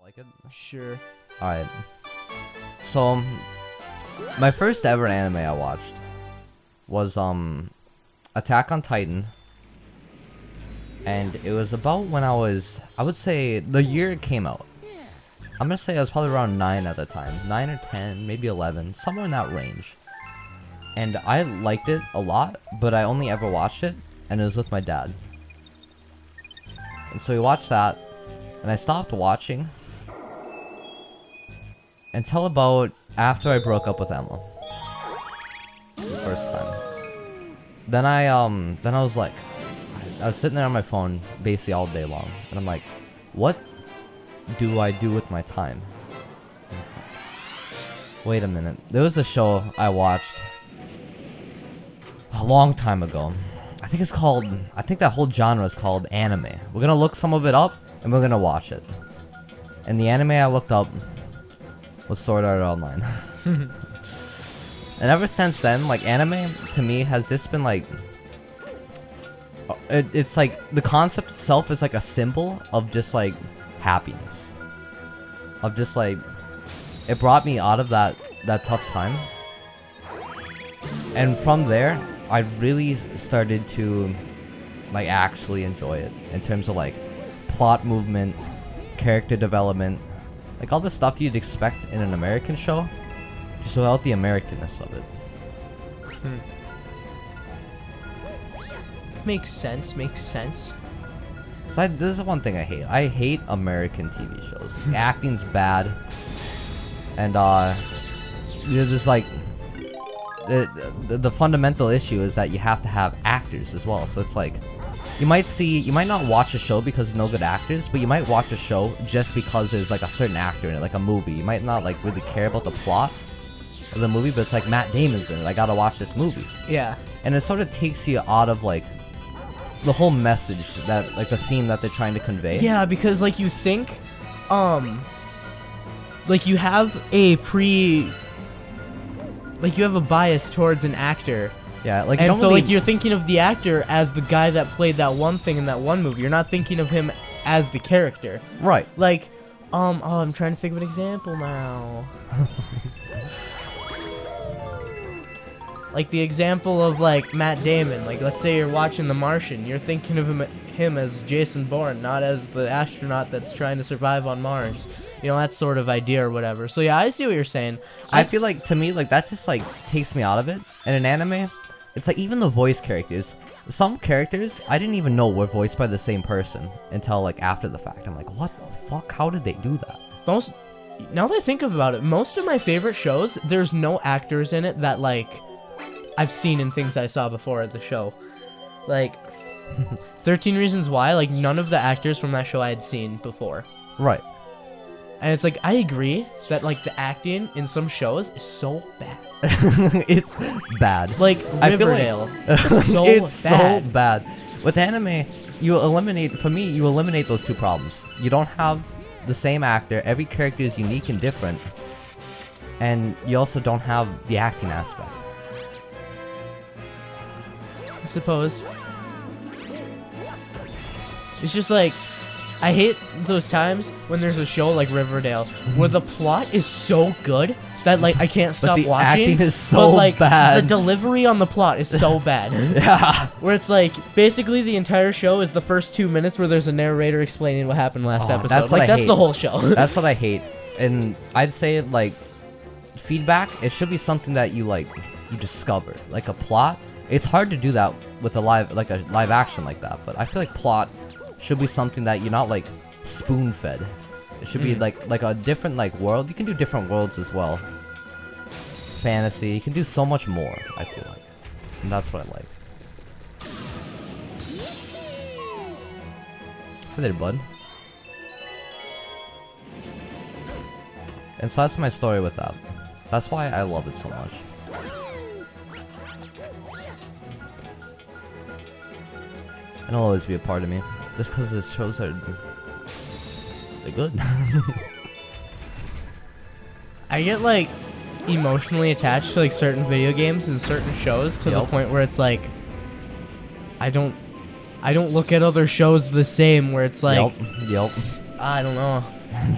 Like it? Sure. Alright. So, my first ever anime I watched was, Attack on Titan. And it was about when I would say, the year it came out. I'm gonna say I was probably around 9 at the time. 9 or 10, maybe 11, somewhere in that range. And I liked it a lot, but I only ever watched it, and it was with my dad. And so we watched that, and I stopped watching until about after I broke up with Emma. The first time. Then I was like, I was sitting there on my phone basically all day long, and I'm like, what do I do with my time? And it's like, wait a minute. There was a show I watched a long time ago. I think that whole genre is called anime. We're gonna look some of it up, and we're gonna watch it. And the anime I looked up was Sword Art Online. And ever since then, like, anime to me has just been like, it's like the concept itself is like a symbol of just like happiness, of just like, it brought me out of that tough time, and from there I really started to like actually enjoy it in terms of like plot movement, character development, like all the stuff you'd expect in an American show, just without the Americanness of it. Makes sense. So this is one thing I hate. I hate American TV shows. The acting's bad, and there's just like the fundamental issue is that you have to have actors as well. So it's like you might not watch a show because there's no good actors, but you might watch a show just because there's like a certain actor in it, like a movie. You might not like really care about the plot of the movie, but it's like Matt Damon's in it. I gotta watch this movie. Yeah. And it sort of takes you out of like the whole message, that like the theme that they're trying to convey. Yeah, because like you think, like you have a bias towards an actor. Yeah, like, and so like you're thinking of the actor as the guy that played that one thing in that one movie. You're not thinking of him as the character. Right. Like, I'm trying to think of an example now. Like the example of like Matt Damon. Like, let's say you're watching The Martian. You're thinking of him as Jason Bourne, not as the astronaut that's trying to survive on Mars. You know, that sort of idea or whatever. So yeah, I see what you're saying. I feel like, to me, like, that just like takes me out of it. And in anime, it's like even the voice characters. Some characters I didn't even know were voiced by the same person until like after the fact. I'm like, what the fuck? How did they do that? Now that I think about it, most of my favorite shows, there's no actors in it that like I've seen in things I saw before at the show. Like 13 Reasons Why, like none of the actors from that show I had seen before. Right. And it's like, I agree that like the acting in some shows is so bad. It's bad. Like Riverdale. It's so bad. With anime, you eliminate those two problems. You don't have the same actor. Every character is unique and different. And you also don't have the acting aspect. I suppose. It's just like, I hate those times when there's a show like Riverdale where the plot is so good that like I can't stop watching. Acting is so but, like, bad. The delivery on the plot is so bad. Yeah. Where it's like basically the entire show is the first 2 minutes where there's a narrator explaining what happened last episode. That's the whole show. That's what I hate. And I'd say like feedback, it should be something that you discover. Like a plot. It's hard to do that with a live action like that, but I feel like plot should be something that you're not like spoon-fed. It should be like a different like world. You can do different worlds as well. Fantasy, you can do so much more, I feel like. And that's what I like. Hey there, bud. And so that's my story with that. That's why I love it so much. And it'll always be a part of me. Just because the shows are... they're good. I get like emotionally attached to like certain video games and certain shows to the point where it's like I don't look at other shows the same, where it's like Yep. I don't know.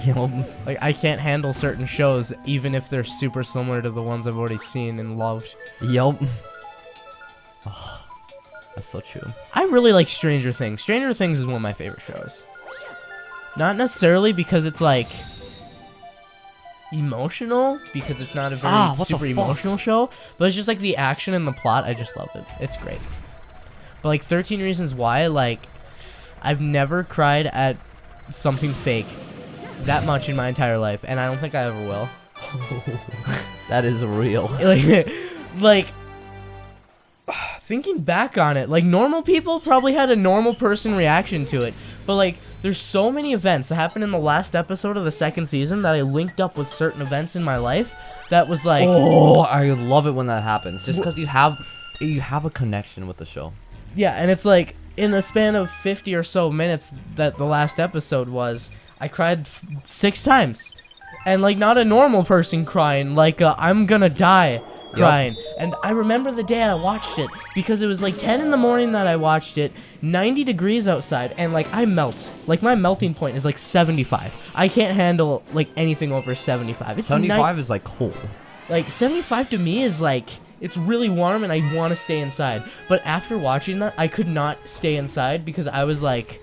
Yup. Like, I can't handle certain shows, even if they're super similar to the ones I've already seen and loved. Yup. Oh, that's so true. I really like Stranger Things. Stranger Things is one of my favorite shows. Not necessarily because it's, like, emotional, because it's not a very super emotional show, but it's just, like, the action and the plot. I just love it. It's great. But, like, 13 Reasons Why, like, I've never cried at something fake that much in my entire life, and I don't think I ever will. That is real. Like, thinking back on it, like, normal people probably had a normal person reaction to it, but, like, there's so many events that happened in the last episode of the second season that I linked up with certain events in my life that was like... Oh, I love it when that happens, just because you have a connection with the show. Yeah, and it's like, in the span of 50 or so minutes that the last episode was, I cried 6 times. And, like, not a normal person crying, like, I'm gonna die crying. Yep. And I remember the day I watched it, because it was, like, 10 in the morning that I watched it, 90 degrees outside, and, like, I melt. Like, my melting point is, like, 75. I can't handle, like, anything over 75. It's 75 is, like, cold. Like, 75 to me is, like... It's really warm and I want to stay inside. But after watching that, I could not stay inside because I was like...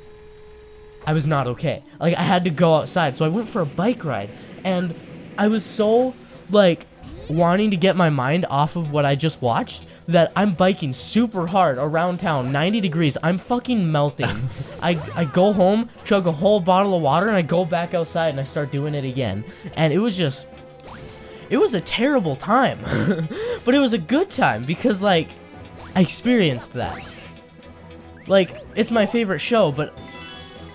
I was not okay. Like, I had to go outside. So I went for a bike ride. And I was so, like, wanting to get my mind off of what I just watched that I'm biking super hard around town, 90 degrees. I'm fucking melting. I go home, chug a whole bottle of water, and I go back outside and I start doing it again. And it was just... It was a terrible time, but it was a good time because, like, I experienced that. Like, it's my favorite show, but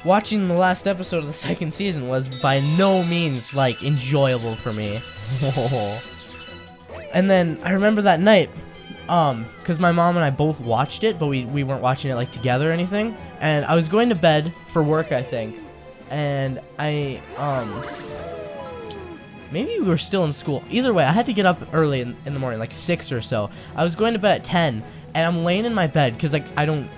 watching the last episode of the second season was by no means, like, enjoyable for me. And then I remember that night, because my mom and I both watched it, but we weren't watching it, like, together or anything. And I was going to bed for work, I think, and maybe we were still in school. Either way, I had to get up early in the morning, like 6 or so. I was going to bed at 10, and I'm laying in my bed because, like, I don't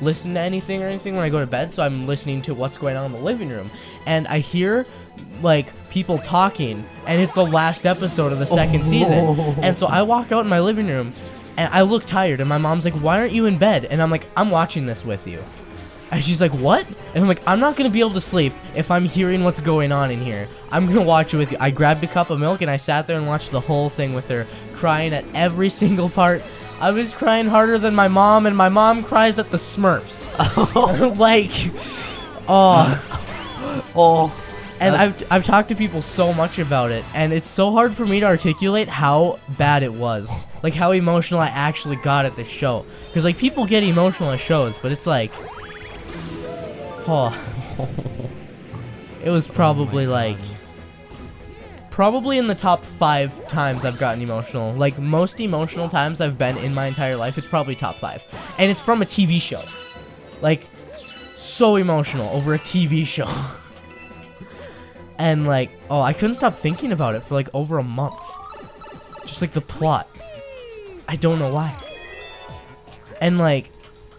listen to anything or anything when I go to bed, so I'm listening to what's going on in the living room. And I hear, like, people talking, and it's the last episode of the second season. And so I walk out in my living room, and I look tired, and my mom's like, "Why aren't you in bed?" And I'm like, "I'm watching this with you." And she's like, "What?" And I'm like, "I'm not going to be able to sleep if I'm hearing what's going on in here. I'm going to watch it with you." I grabbed a cup of milk and I sat there and watched the whole thing with her, crying at every single part. I was crying harder than my mom, and my mom cries at the Smurfs. Like, And I've talked to people so much about it, and it's so hard for me to articulate how bad it was. Like, how emotional I actually got at this show. Because, like, people get emotional at shows, but it's like... Oh, it was probably like, probably in the top 5 times I've gotten emotional. Like, most emotional times I've been in my entire life, it's probably top 5. And it's from a TV show. Like, so emotional over a TV show. And, like, oh, I couldn't stop thinking about it for, like, over a month. Just, like, the plot. I don't know why. And, like,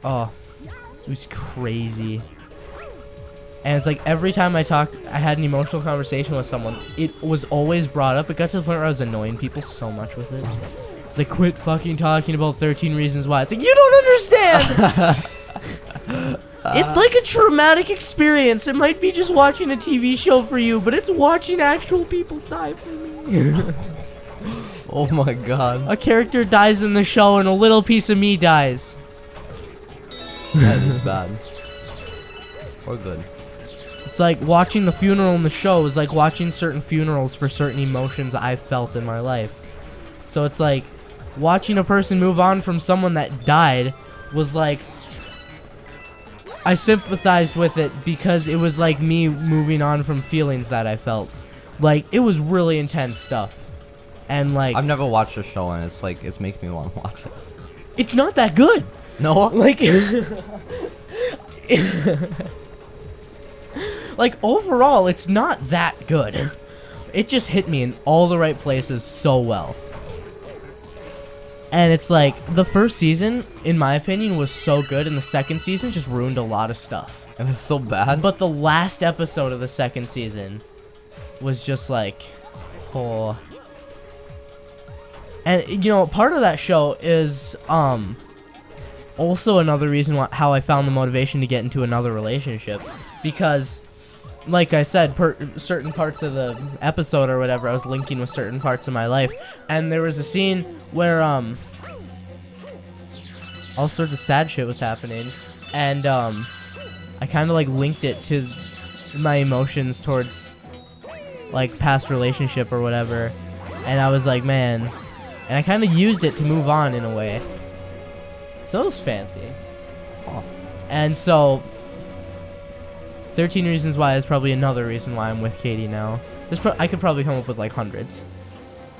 oh, it was crazy. And it's like every time I had an emotional conversation with someone, it was always brought up. It got to the point where I was annoying people so much with it. It's like, quit fucking talking about 13 Reasons Why. It's like, you don't understand! It's like a traumatic experience. It might be just watching a TV show for you, but it's watching actual people die for me. Oh my god. A character dies in the show and a little piece of me dies. That is bad. Or good. It's like watching the funeral in the show is like watching certain funerals for certain emotions I've felt in my life. So it's like watching a person move on from someone that died was like, I sympathized with it because it was like me moving on from feelings that I felt. Like, it was really intense stuff. And like, I've never watched a show and it's like, it's making me want to watch it. It's not that good. No? Like, like, overall, it's not that good. It just hit me in all the right places so well. And it's like the first season, in my opinion, was so good, and the second season just ruined a lot of stuff. It was so bad. But the last episode of the second season was just like, oh. And you know, part of that show is also another reason how I found the motivation to get into another relationship, because like I said, certain parts of the episode or whatever, I was linking with certain parts of my life, and there was a scene where all sorts of sad shit was happening, and I kind of like linked it to my emotions towards like past relationship or whatever, and I was like, man, and I kind of used it to move on in a way. So it was fancy. Oh. And so 13 Reasons Why is probably another reason why I'm with Katie now. I could probably come up with like hundreds.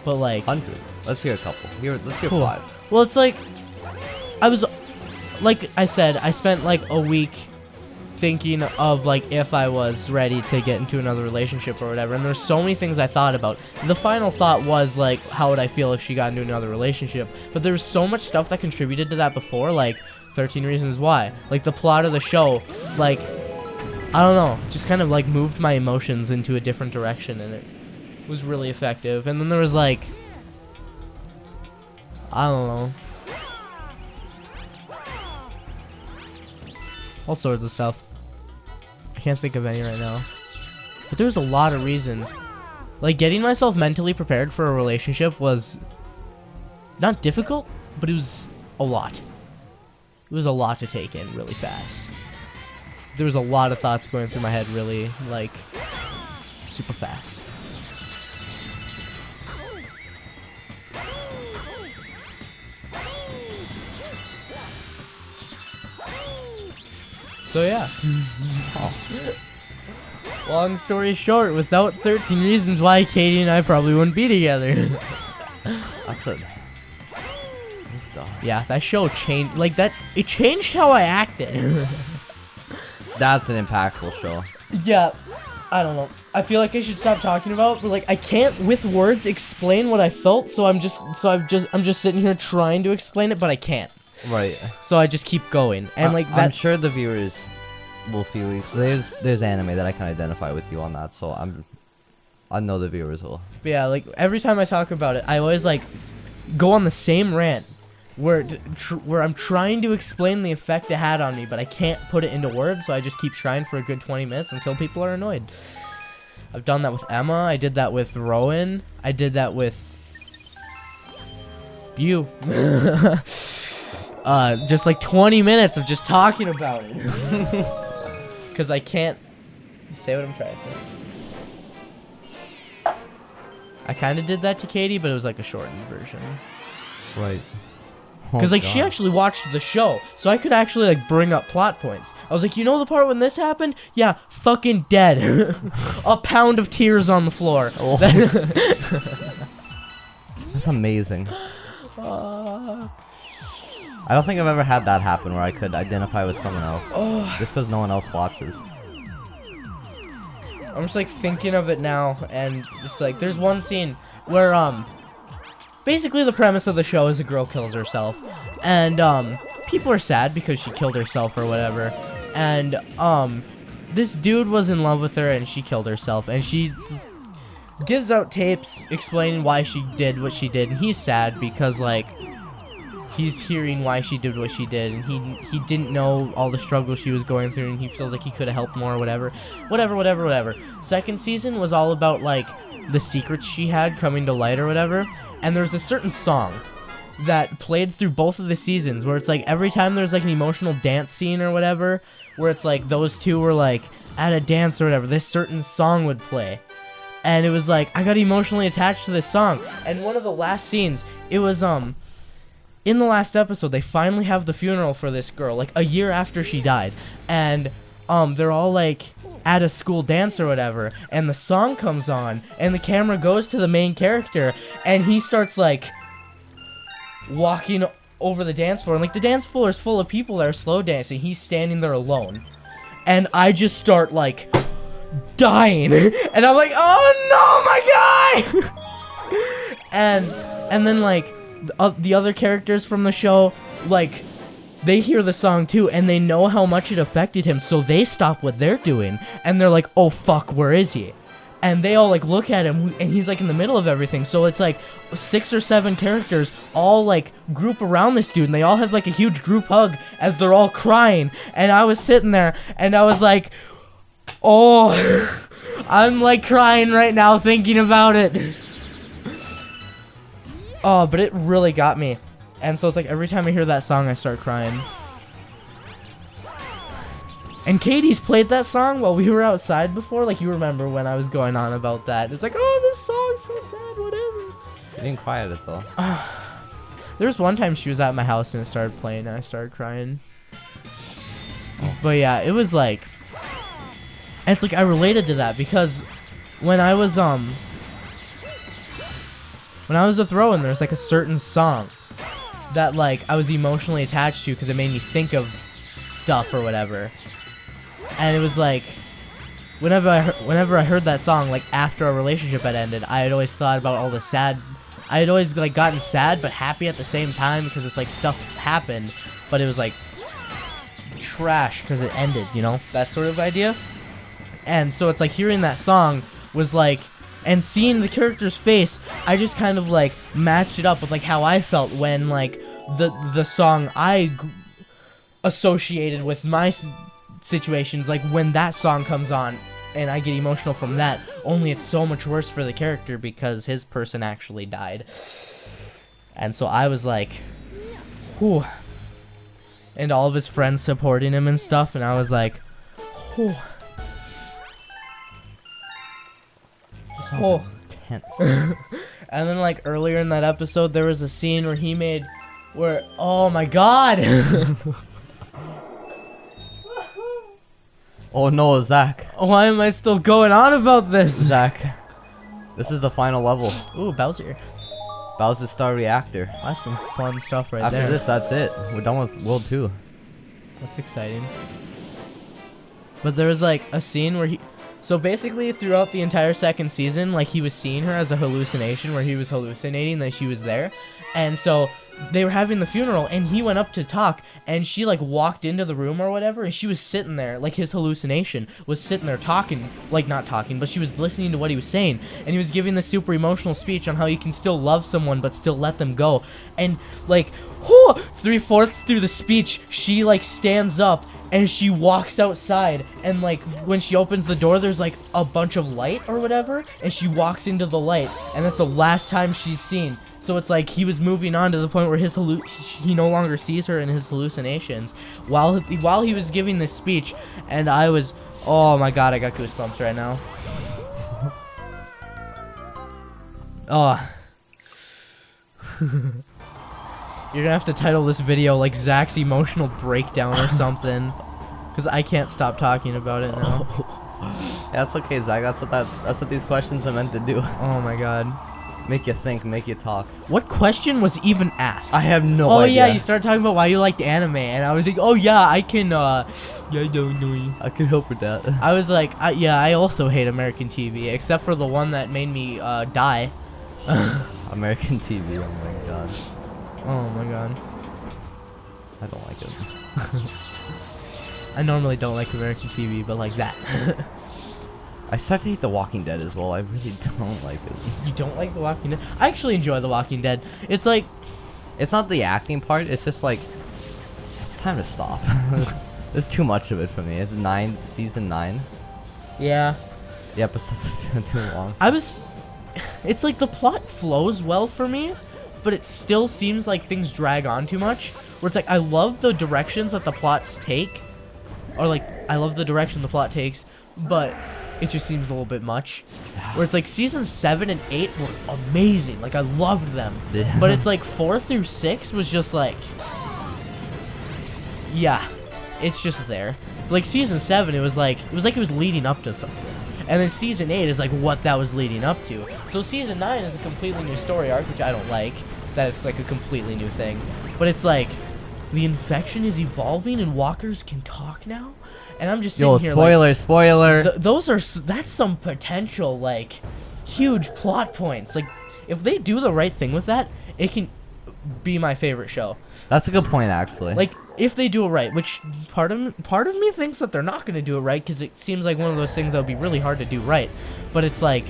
But like... Hundreds? Let's hear a couple. Let's hear cool. 5. Well, it's like... I was... Like I said, I spent like a week thinking of like if I was ready to get into another relationship or whatever. And there's so many things I thought about. The final thought was like, how would I feel if she got into another relationship? But there was so much stuff that contributed to that before. Like 13 Reasons Why. Like the plot of the show. Like... I don't know, just kind of like moved my emotions into a different direction, and it was really effective. And then there was like, I don't know, all sorts of stuff. I can't think of any right now, but there was a lot of reasons. Like getting myself mentally prepared for a relationship was not difficult, but it was a lot. It was a lot to take in really fast. There was a lot of thoughts going through my head really, like, super fast. So yeah. Long story short, without 13 Reasons Why, Katie and I probably wouldn't be together. That's it. Yeah, that show changed, like that, it changed how I acted. That's an impactful show. Yeah, I don't know. I feel like I should stop talking about it, but like I can't with words explain what I felt, so I'm just sitting here trying to explain it, but I can't. Right. So I just keep going, and like that. I'm sure the viewers will feel you. So there's anime that I can identify with you on that, so I know the viewers will. But yeah, like every time I talk about it, I always like go on the same rant where I'm trying to explain the effect it had on me, but I can't put it into words, so I just keep trying for a good 20 minutes until people are annoyed. I've done that with Emma, I did that with Rowan, I did that with you. Just like 20 minutes of just talking about it. Because I can't say what I'm trying to. I kind of did that to Katie, but it was like a shortened version. Right. Because like she actually watched the show, so I could actually like bring up plot points. I was like, you know the part when this happened? Yeah, fucking dead. A pound of tears on the floor. Oh. That's amazing. I don't think I've ever had that happen where I could identify with someone else. Just because no one else watches. I'm just like thinking of it now, and just like there's one scene where basically the premise of the show is a girl kills herself, and people are sad because she killed herself or whatever, and this dude was in love with her and she killed herself, and she gives out tapes explaining why she did what she did, and he's sad because like he's hearing why she did what she did, and he didn't know all the struggles she was going through, and he feels like he could have helped more or whatever. Second season was all about like the secrets she had coming to light or whatever, and there's a certain song that played through both of the seasons where it's like every time there's like an emotional dance scene or whatever, where it's like those two were like at a dance or whatever, this certain song would play. And it was like I got emotionally attached to this song. And one of the last scenes, it was in the last episode, they finally have the funeral for this girl, like a year after she died. And they're all like at a school dance or whatever, and the song comes on, and the camera goes to the main character, and he starts like walking over the dance floor, and like the dance floor is full of people that are slow dancing. He's standing there alone, and I just start like dying, and I'm like, oh no, my guy. and then like the other characters from the show, like, they hear the song too, and they know how much it affected him, so they stop what they're doing, and they're like, oh fuck, where is he? And they all like look at him, and he's like in the middle of everything. So it's like 6 or 7 characters all like group around this dude, and they all have like a huge group hug as they're all crying. And I was sitting there, and I was like, oh, I'm like crying right now thinking about it. Oh, but it really got me. And so it's like every time I hear that song, I start crying. And Katie's played that song while we were outside before. Like, you remember when I was going on about that. It's like, oh, this song's so sad, whatever. You didn't cry at it, though. There was one time she was at my house and it started playing and I started crying. But yeah, it was like... And it's like I related to that because when I was a throw-in, there's like a certain song that like I was emotionally attached to because it made me think of stuff or whatever. And it was like, whenever I heard that song, like after a relationship had ended, I had always thought about all the sad. I had always like gotten sad but happy at the same time because it's like stuff happened, but it was like trash because it ended, you know, that sort of idea. And so it's like hearing that song was like, and seeing the character's face, I just kind of like matched it up with like how I felt when like the song I associated with my situations, like when that song comes on and I get emotional from that, only it's so much worse for the character because his person actually died. And so I was like, whew. And all of his friends supporting him and stuff, and I was like, whew. Oh, tense. And then like earlier in that episode there was a scene where he made where, oh my god. Oh no, Zack. Why am I still going on about this? Zack, this is the final level. Ooh, Bowser. Bowser Star Reactor. That's some fun stuff right After there. this, that's it. We're done with World 2. That's exciting. But there was like a scene where he... So basically throughout the entire second season, like he was seeing her as a hallucination where he was hallucinating that she was there. And so they were having the funeral and he went up to talk and she like walked into the room or whatever and she was sitting there, like his hallucination was sitting there talking, like not talking, but she was listening to what he was saying. And he was giving this super emotional speech on how you can still love someone but still let them go. And like, whoo, 3/4 through the speech, she like stands up and she walks outside, and like when she opens the door there's like a bunch of light or whatever, and she walks into the light, and that's the last time she's seen. So it's like he was moving on to the point where he no longer sees her in his hallucinations while he was giving this speech. And I was, oh my god, I got goosebumps right now. Oh. You're gonna have to title this video like Zack's emotional breakdown or something, because I can't stop talking about it now. Yeah, that's okay, Zack. That's what these questions are meant to do. Oh my god. Make you think, make you talk. What question was even asked? I have no idea. Oh idea. yeah, you started talking about why you liked anime, and I was like, oh yeah, I can, yeah, I don't know. I could help with that. I was like, yeah, I also hate American TV, except for the one that made me, die. American TV, oh my god. Oh my god. I don't like it. I normally don't like American TV, but like that. I started to hate The Walking Dead as well. I really don't like it. You don't like The Walking Dead? I actually enjoy The Walking Dead. It's like... It's not the acting part, it's just like... It's time to stop. There's too much of it for me. It's season 9. Yeah. The episodes are too long. It's like the plot flows well for me, but it still seems like things drag on too much. Where it's like, I love the directions that the plots take. Or like, I love the direction the plot takes, but it just seems a little bit much. Where it's like seasons 7 and 8 were amazing. Like, I loved them. Yeah. But it's like 4 through 6 was just like... Yeah. It's just there. Like season 7, it was like it was leading up to something. And then season 8 is like what that was leading up to. So season 9 is a completely new story arc, which I don't like. That it's like a completely new thing. But it's like, the infection is evolving and walkers can talk now? And I'm just sitting here spoiler, like... spoiler! That's some potential, like, huge plot points. Like, if they do the right thing with that, it can... be my favorite show. That's a good point, actually. Like, if they do it right, which part of me thinks that they're not going to do it right, because it seems like one of those things that would be really hard to do right. But it's like,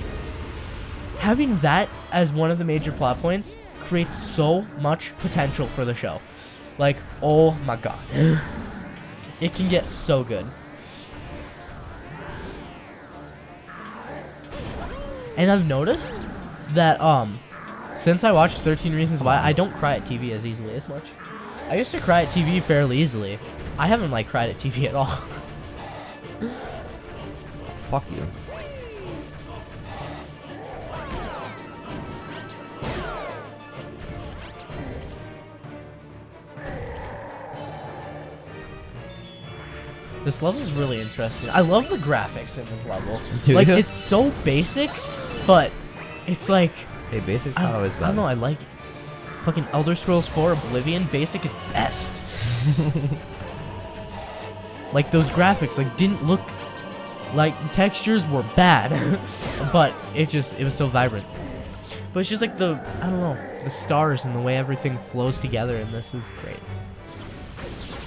having that as one of the major plot points creates so much potential for the show. Like, oh my god. It can get so good. And I've noticed that, since I watched 13 Reasons Why, I don't cry at TV as easily as much. I used to cry at TV fairly easily. I haven't, like, cried at TV at all. Fuck you. This level is really interesting. I love the graphics in this level. Do Like, you? it's so basic, but it's like... Hey, basics I not always I bad. don't know, I like it. Fucking Elder Scrolls 4 Oblivion, basic is best. Like, those graphics, like, didn't look... Like, textures were bad. But it was so vibrant. But it's just like the, I don't know, the stars and the way everything flows together in this is great.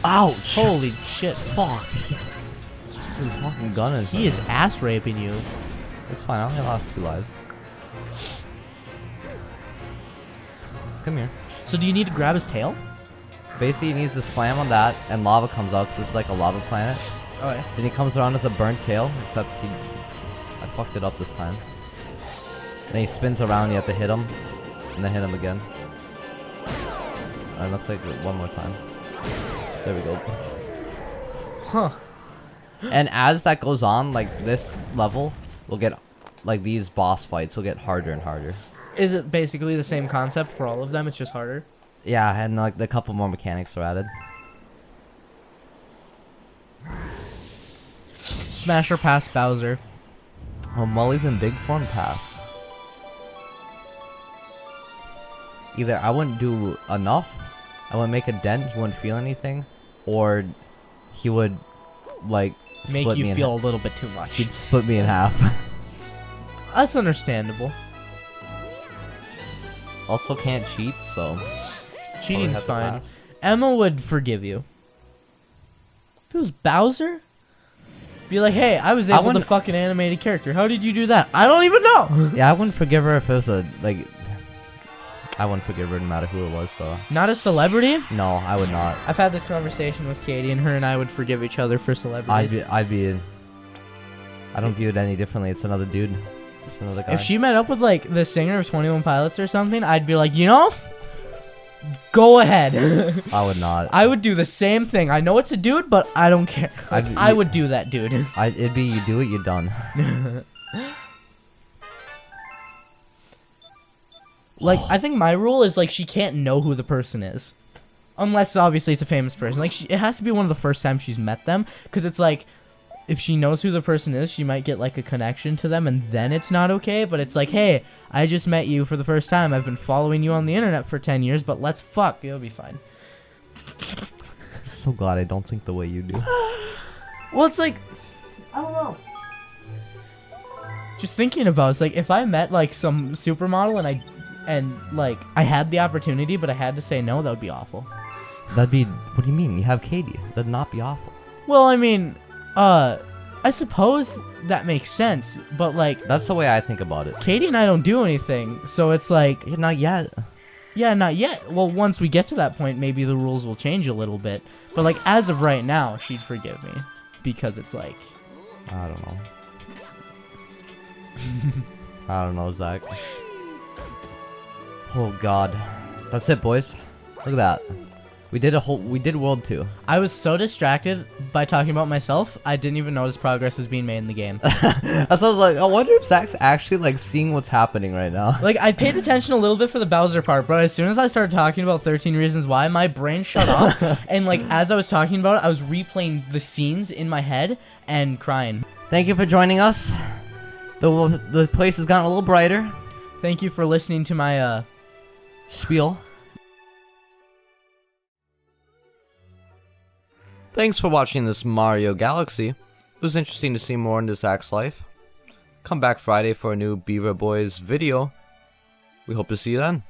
Ouch! Holy shit, fuck. His fucking gun is... He is ass raping you. It's fine, I only lost 2 lives. Come here. So do you need to grab his tail? Basically, he needs to slam on that, and lava comes out, because it's like a lava planet. Okay. Then he comes around with a burnt tail, except I fucked it up this time. Then he spins around, you have to hit him, and then hit him again. And it looks like one more time. There we go. Huh. And as that goes on, like, this level will get, like, these boss fights will get harder and harder. Is it basically the same concept for all of them? It's just harder? Yeah, and, like, a couple more mechanics are added. Smash or pass Bowser. Well, Mully's in big form, pass. Either I wouldn't do enough, I wouldn't make a dent, he wouldn't feel anything, or he would, like, Make split me you in feel a little bit too much. He'd split me in half. That's understandable. Also can't cheat, so... Cheating's have to fine. pass. Emma would forgive you. If it was Bowser, be like, hey, I was able to wouldn't- fucking animate a character. How did you do that? I don't even know. Yeah, I wouldn't forgive her if it was a, like... I wouldn't forgive her no matter who it was, so... Not a celebrity? No, I would not. I've had this conversation with Katie, and her and I would forgive each other for celebrities. I don't view it any differently. It's another dude. It's another guy. If she met up with, like, the singer of 21 Pilots or something, I'd be like, you know, go ahead. I would not. I would do the same thing. I know it's a dude, but I don't care. Like, I would do that, dude. It'd be you do it, you're done. Like, I think my rule is, like, she can't know who the person is. Unless, obviously, it's a famous person. Like, it has to be one of the first times she's met them. Because it's like, if she knows who the person is, she might get, like, a connection to them. And then it's not okay. But it's like, hey, I just met you for the first time. I've been following you on the internet for 10 years. But let's fuck. It'll be fine. So glad I don't think the way you do. Well, it's like, I don't know. Just thinking about it, it's like, if I met, like, some supermodel and like, I had the opportunity, but I had to say no, that would be awful. That'd be... What do you mean? You have Katie. That'd not be awful. Well, I mean, I suppose that makes sense, but, like, That's the way I think about it. Katie and I don't do anything, so it's like, Yeah, not yet. yeah, not yet. Well, once we get to that point, maybe the rules will change a little bit. But, like, as of right now, she'd forgive me. Because it's like... I don't know. I don't know, Zach. Oh, God. That's it, boys. Look at that. We did World 2. I was so distracted by talking about myself, I didn't even notice progress was being made in the game. I was like, I wonder if Zach's actually, like, seeing what's happening right now. Like, I paid attention a little bit for the Bowser part, but as soon as I started talking about 13 Reasons Why, my brain shut off. And, like, as I was talking about it, I was replaying the scenes in my head and crying. Thank you for joining us. The place has gotten a little brighter. Thank you for listening to my, Spiel. Thanks for watching this Mario Galaxy. It was interesting to see more into Zack's life. Come back Friday for a new Beaver Boys video. We hope to see you then.